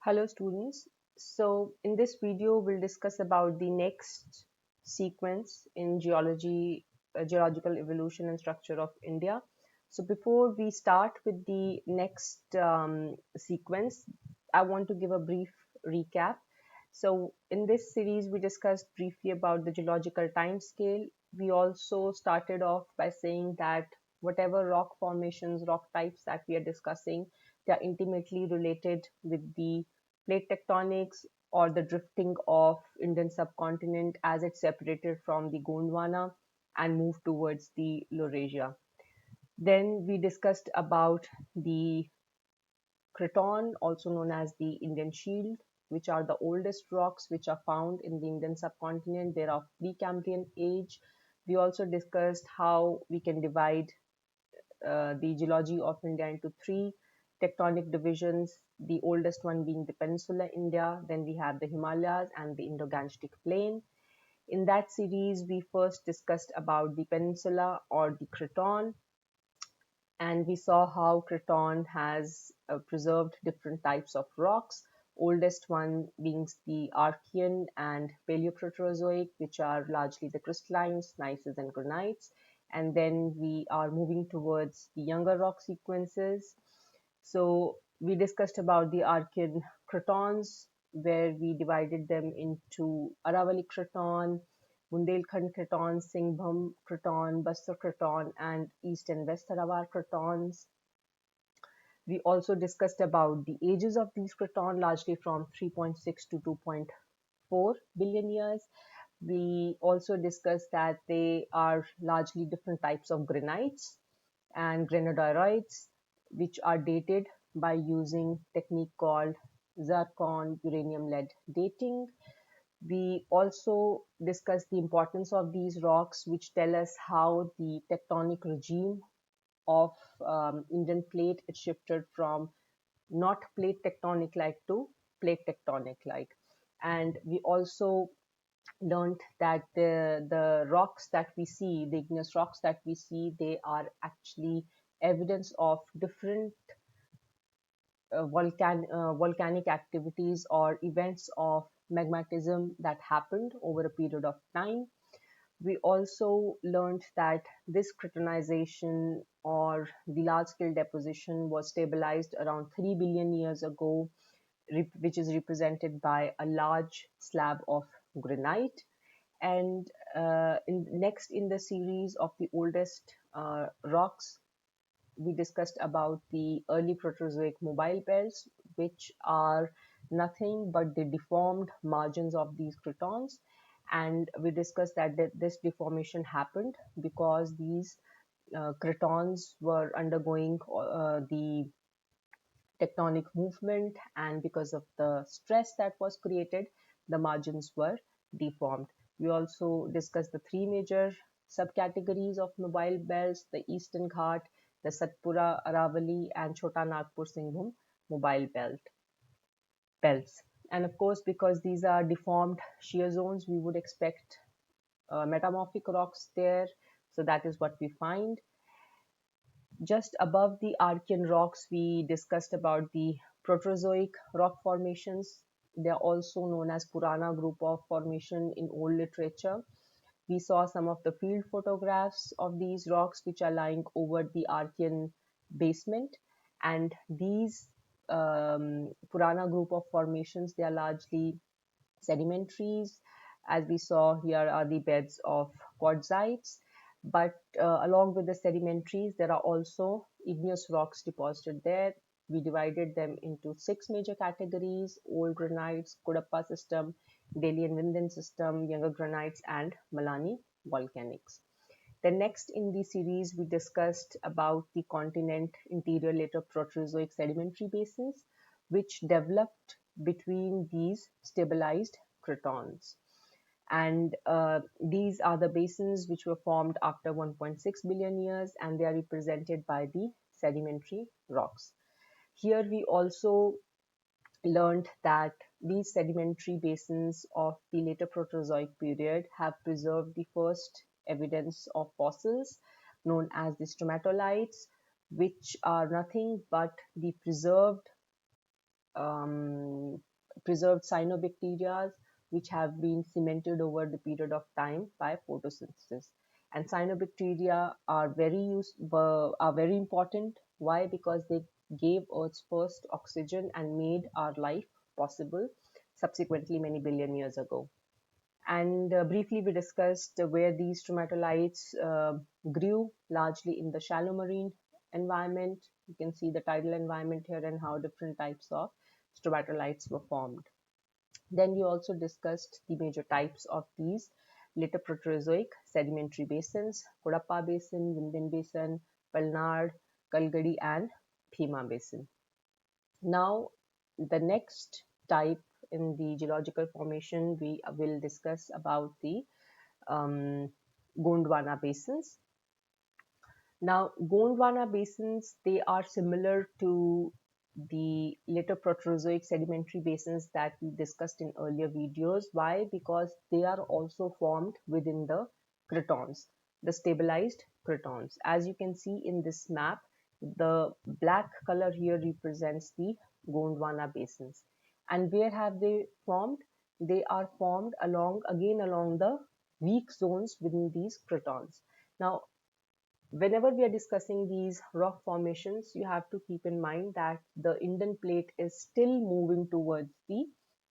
Hello students. So in this video we'll discuss about the next sequence in geological evolution and structure of India. So before we start with the next sequence, I want to give a brief recap. So in this series we discussed briefly about the geological time scale. We also started off by saying that whatever rock formations, rock types that we are discussing, they are intimately related with the plate tectonics or the drifting of Indian subcontinent as it separated from the Gondwana and moved towards the Laurasia. Then we discussed about the Creton, also known as the Indian Shield, which are the oldest rocks which are found in the Indian subcontinent. They are of Precambrian age. We also discussed how we can divide the geology of India into three tectonic divisions, the oldest one being the Peninsular India, then we have the Himalayas and the Indo-Gangetic Plain. In that series, we first discussed about the peninsula or the Creton, and we saw how Creton has preserved different types of rocks, oldest one being the Archean and Paleoproterozoic, which are largely the crystallines, gneisses, and granites. And then we are moving towards the younger rock sequences. So we discussed about the Archean cretons, where we divided them into Aravali creton, Bundelkhand creton, Singhbhum creton, Bastar creton, and East and West Aravar cretons. We also discussed about the ages of these cretons, largely from 3.6 to 2.4 billion years. We also discussed that they are largely different types of granites and granodiorites, which are dated by using technique called zircon uranium lead dating. We also discussed the importance of these rocks, which tell us how the tectonic regime of Indian plate it shifted from not plate tectonic like to plate tectonic like. And we also learned that the rocks that we see, the igneous rocks that we see, they are actually evidence of different volcanic activities or events of magmatism that happened over a period of time. We also learned that this cretonization or the large scale deposition was stabilized around 3 billion years ago, which is represented by a large slab of granite. And next in the series of the oldest rocks, we discussed about the early Proterozoic mobile belts, which are nothing but the deformed margins of these cretons. And we discussed that this deformation happened because these cretons were undergoing the tectonic movement, and because of the stress that was created, the margins were deformed. We also discussed the three major subcategories of mobile belts: the Eastern Ghat, the Satpura Aravali, and Chota Nagpur Singhbhum mobile belts. And of course, because these are deformed shear zones, we would expect metamorphic rocks there. So that is what we find. Just above the Archean rocks, we discussed about the Proterozoic rock formations. They are also known as Purana group of formation in old literature. We saw some of the field photographs of these rocks which are lying over the Archean basement. And these Purana group of formations, they are largely sedimentaries. As we saw, here are the beds of quartzites. But along with the sedimentaries, there are also igneous rocks deposited there. We divided them into six major categories: old granites, Kudappa system, Delian Vindhyan system, younger granites, and Malani volcanics. Then next in the series, we discussed about the continent interior later Proterozoic sedimentary basins, which developed between these stabilized cretons. And these are the basins which were formed after 1.6 billion years, and they are represented by the sedimentary rocks. Here we also learned that these sedimentary basins of the later Proterozoic period have preserved the first evidence of fossils known as the stromatolites, which are nothing but the preserved um, preserved cyanobacteria which have been cemented over the period of time by photosynthesis. And cyanobacteria are very important. Why? Because they gave Earth's first oxygen and made our life possible subsequently many billion years ago. And briefly, we discussed where these stromatolites grew, largely in the shallow marine environment. You can see the tidal environment here and how different types of stromatolites were formed. Then we also discussed the major types of these later Proterozoic sedimentary basins: Kodappa Basin, Vindhyan Basin, Palnad, Kalgadi, and Bhima Basin. Now, the next type in the geological formation, we will discuss about the Gondwana Basins. Now, Gondwana basins, they are similar to the later Proterozoic sedimentary basins that we discussed in earlier videos. Why? Because they are also formed within the cratons, the stabilized cratons. As you can see in this map, the black color here represents the Gondwana basins. And where have they formed? They are formed along the weak zones within these cratons. Now, whenever we are discussing these rock formations, you have to keep in mind that the Indian plate is still moving towards the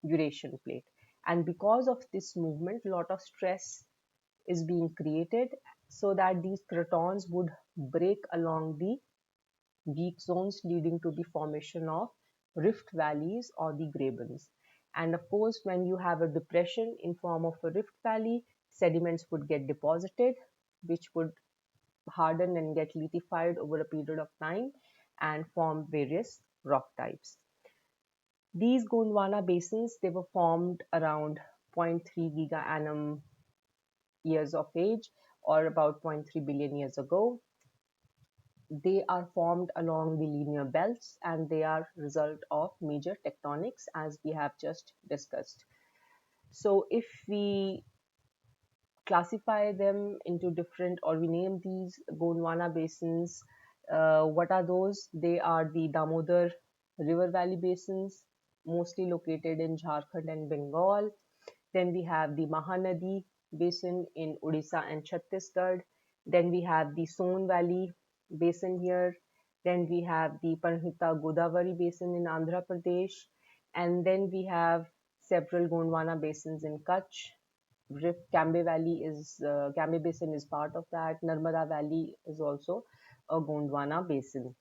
Eurasian plate. And because of this movement, a lot of stress is being created so that these cratons would break along the weak zones, leading to the formation of rift valleys or the grabens. And of course, when you have a depression in form of a rift valley, sediments would get deposited, which would harden and get lithified over a period of time and form various rock types. These Gondwana basins, they were formed around zero point 0.3 giga-annum years of age, or about zero point 0.3 billion years ago. They are formed along the linear belts, and they are result of major tectonics, as we have just discussed. So if we classify them into different, or we name these Gondwana basins, what are those? They are the Damodar river valley basins, mostly located in Jharkhand and Bengal. Then we have the Mahanadi basin in Odisha and Chhattisgarh. Then we have the Son Valley basin here. Then we have the Pranhita Godavari basin in Andhra Pradesh. And then we have several Gondwana basins in Kutch. Rift Cambe Basin is part of that. Narmada Valley is also a Gondwana basin.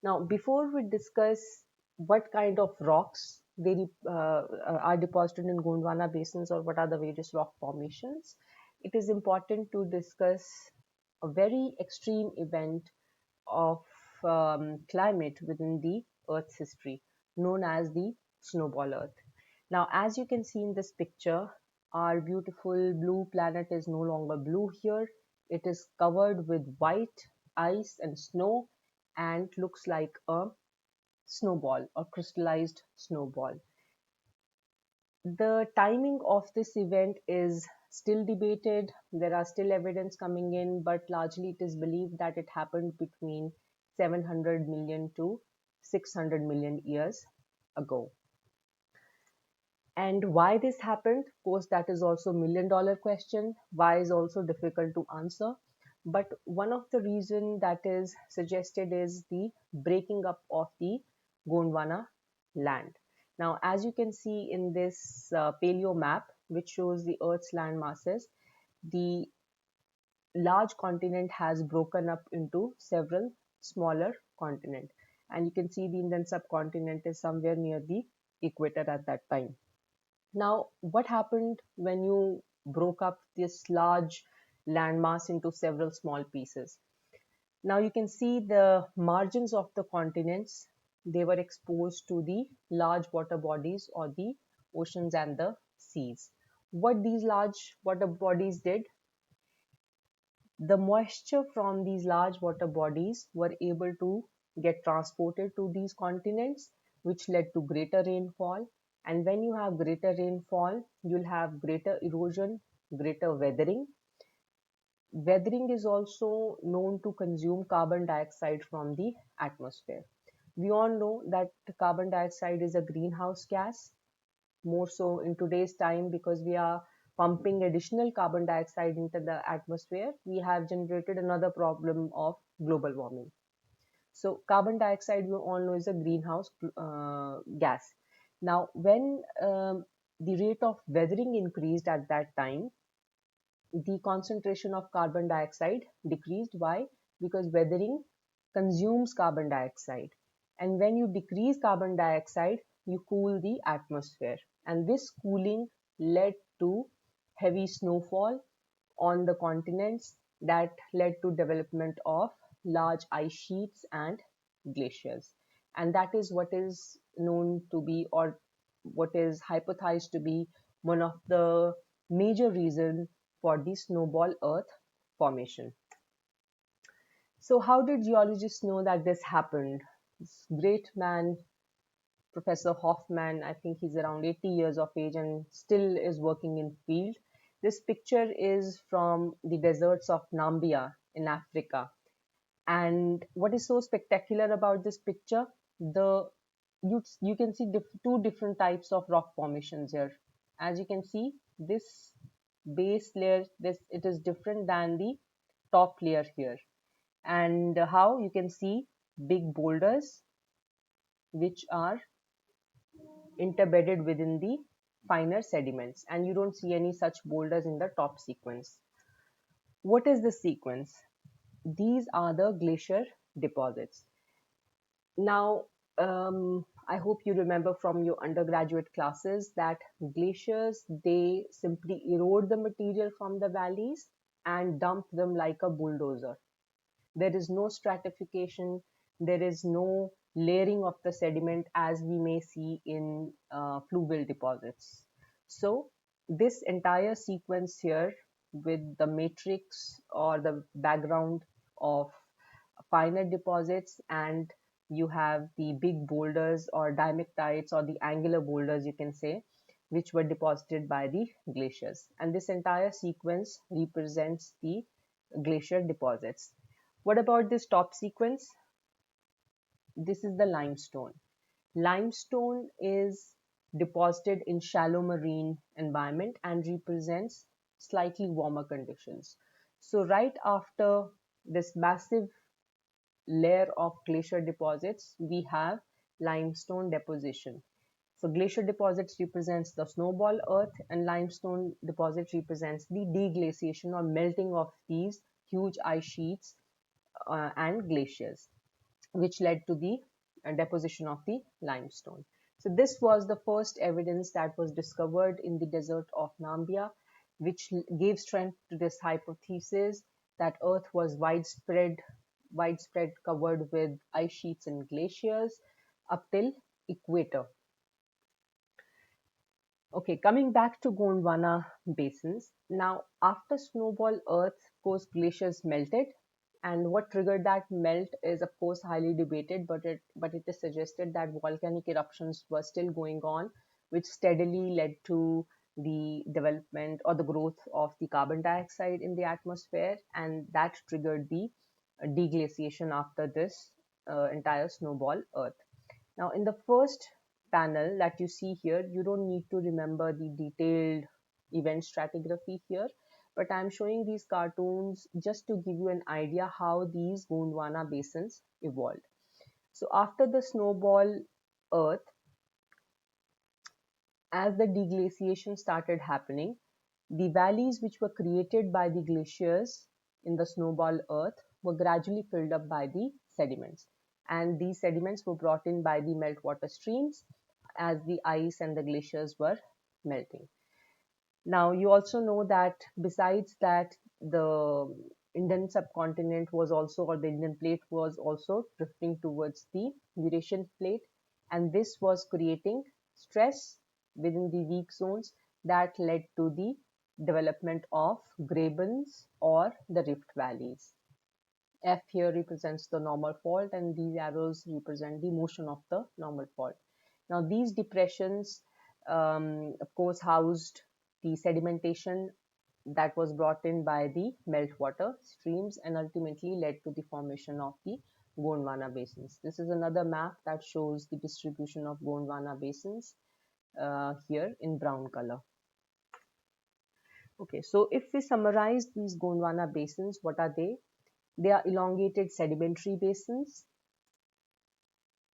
Now, before we discuss what kind of rocks are deposited in Gondwana basins, or what are the various rock formations, it is important to discuss a very extreme event of climate within the Earth's history, known as the snowball Earth. Now, as you can see in this picture, our beautiful blue planet is no longer blue here. It is covered with white ice and snow and looks like a snowball or crystallized snowball. The timing of this event is still debated. There are still evidence coming in, but largely it is believed that it happened between 700 million to 600 million years ago. And why this happened, of course, that is also $1 million question. Why is also difficult to answer. But one of the reasons that is suggested is the breaking up of the Gondwana land. Now, as you can see in this paleo map, which shows the Earth's land masses, the large continent has broken up into several smaller continents. And you can see the Indian subcontinent is somewhere near the equator at that time. Now, what happened when you broke up this large landmass into several small pieces? Now you can see the margins of the continents. They were exposed to the large water bodies or the oceans and the seas. What these large water bodies did, the moisture from these large water bodies were able to get transported to these continents, which led to greater rainfall. And when you have greater rainfall, you'll have greater erosion, greater weathering. Weathering is also known to consume carbon dioxide from the atmosphere. We all know that carbon dioxide is a greenhouse gas, more so in today's time because we are pumping additional carbon dioxide into the atmosphere. We have generated another problem of global warming. So carbon dioxide, we all know, is a greenhouse gas. Now, when the rate of weathering increased at that time, the concentration of carbon dioxide decreased. Why? Because weathering consumes carbon dioxide. And when you decrease carbon dioxide, you cool the atmosphere. And this cooling led to heavy snowfall on the continents that led to development of large ice sheets and glaciers. And that is what is known to be, or what is hypothesized to be, one of the major reasons for the snowball earth formation. So how did geologists know that this happened? This great man, Professor Hoffman, I think he's around 80 years of age and still is working in field. This picture is from the deserts of Namibia in Africa. And what is so spectacular about this picture? The you can see two different types of rock formations here. As you can see, this base layer, this it is different than the top layer here. And how you can see big boulders which are interbedded within the finer sediments, and you don't see any such boulders in the top sequence. What is the sequence? These are the glacier deposits. Now, I hope you remember from your undergraduate classes that glaciers, they simply erode the material from the valleys and dump them like a bulldozer. There is no stratification, there is no layering of the sediment as we may see in fluval deposits. So this entire sequence here with the matrix or the background of finer deposits, and you have the big boulders or dimectites or the angular boulders, you can say, which were deposited by the glaciers. And this entire sequence represents the glacier deposits. What about this top sequence? This is the limestone. Limestone is deposited in shallow marine environment and represents slightly warmer conditions. So right after this massive layer of glacier deposits, we have limestone deposition. So glacier deposits represents the snowball earth, and limestone deposit represents the deglaciation or melting of these huge ice sheets and glaciers, which led to the deposition of the limestone. So this was the first evidence that was discovered in the desert of Namibia, which gave strength to this hypothesis that Earth was widespread covered with ice sheets and glaciers up till equator. Okay, coming back to Gondwana Basins. Now, after snowball Earth, of course, glaciers melted, and what triggered that melt is, of course, highly debated, but it is suggested that volcanic eruptions were still going on, which steadily led to the development or the growth of the carbon dioxide in the atmosphere, and that triggered the deglaciation after this entire snowball Earth. Now, in the first panel that you see here, you don't need to remember the detailed event stratigraphy here, but I'm showing these cartoons just to give you an idea how these Gondwana basins evolved. So after the snowball Earth, as the deglaciation started happening, the valleys which were created by the glaciers in the snowball Earth were gradually filled up by the sediments. And these sediments were brought in by the meltwater streams as the ice and the glaciers were melting. Now, you also know that besides that, the Indian subcontinent was also, or the Indian plate was also drifting towards the Eurasian plate, and this was creating stress within the weak zones that led to the development of grabens or the rift valleys. F here represents the normal fault, and these arrows represent the motion of the normal fault. Now, these depressions, of course, housed the sedimentation that was brought in by the meltwater streams and ultimately led to the formation of the Gondwana Basins. This is another map that shows the distribution of Gondwana Basins here in brown color. Okay, so if we summarize these Gondwana Basins, what are they? They are elongated sedimentary basins.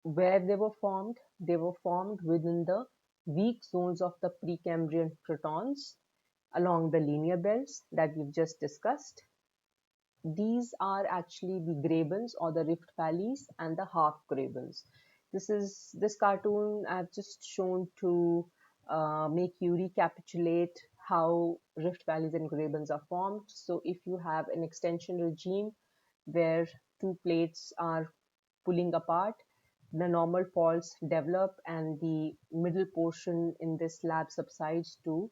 Where they were formed within the weak zones of the Precambrian cratons along the linear belts that we've just discussed. These are actually the grabens or the rift valleys and the half grabens. This cartoon I've just shown to make you recapitulate how rift valleys and grabens are formed. So if you have an extension regime where two plates are pulling apart, the normal faults develop and the middle portion in this slab subsides to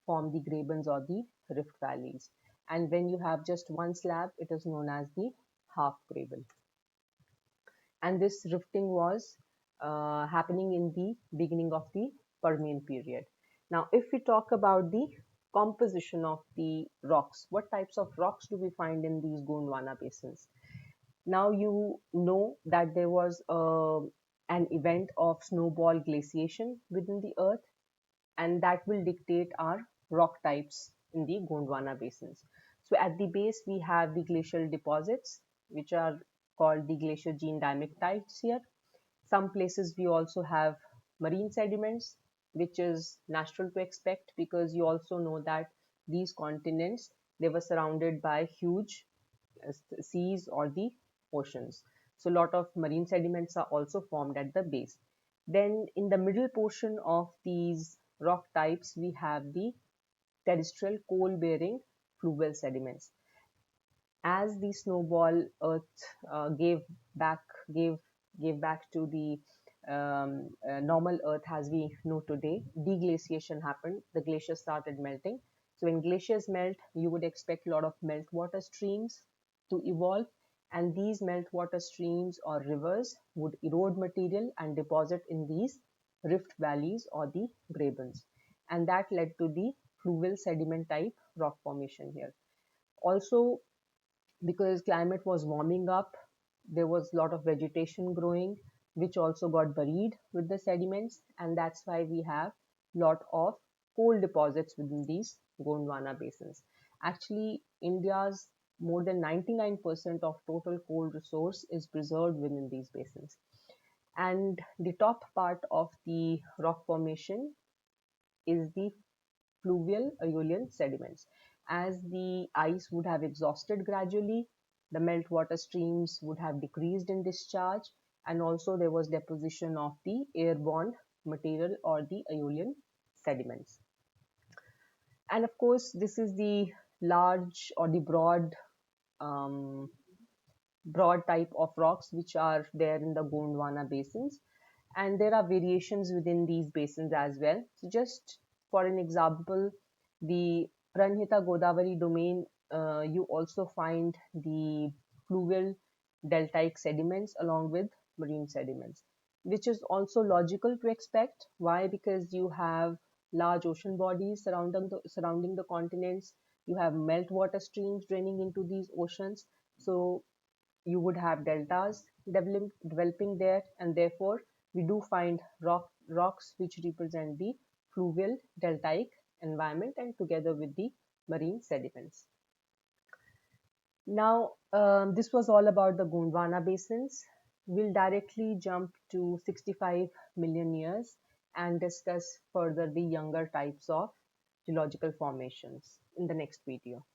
form the grabens or the rift valleys. And when you have just one slab, it is known as the half graben. And this rifting was happening in the beginning of the Permian period. Now, if we talk about the composition of the rocks, what types of rocks do we find in these Gondwana basins? Now you know that there was an event of snowball glaciation within the earth, and that will dictate our rock types in the Gondwana basins. So at the base, we have the glacial deposits, which are called the glacier gene dimictites here. Some places we also have marine sediments, which is natural to expect because you also know that these continents, they were surrounded by huge seas or the oceans. So a lot of marine sediments are also formed at the base. Then in the middle portion of these rock types, we have the terrestrial coal-bearing fluval sediments. As the snowball earth gave back gave gave back to the normal earth as we know today, deglaciation happened. The glaciers started melting. So when glaciers melt, you would expect a lot of meltwater streams to evolve, and these meltwater streams or rivers would erode material and deposit in these rift valleys or the grabens, and that led to the fluval sediment type rock formation here. Also, because climate was warming up, there was a lot of vegetation growing, which also got buried with the sediments, and that's why we have a lot of coal deposits within these Gondwana basins. Actually, India's more than 99% of total coal resource is preserved within these basins. And the top part of the rock formation is the fluvial Aeolian sediments. As the ice would have exhausted gradually, the meltwater streams would have decreased in discharge, and also there was deposition of the airborne material or the Aeolian sediments. And of course, this is the large or the um, broad type of rocks which are there in the Gondwana basins, and there are variations within these basins as well. So just for an example, the Pranhita Godavari domain, you also find the fluvial deltaic sediments along with marine sediments, which is also logical to expect. Why? Because you have large ocean bodies surrounding the continents. You have meltwater streams draining into these oceans. So you would have deltas developing there, and therefore we do find rocks which represent the fluvial deltaic environment and together with the marine sediments. Now, this was all about the Gondwana basins. We'll directly jump to 65 million years and discuss further the younger types of geological formations in the next video.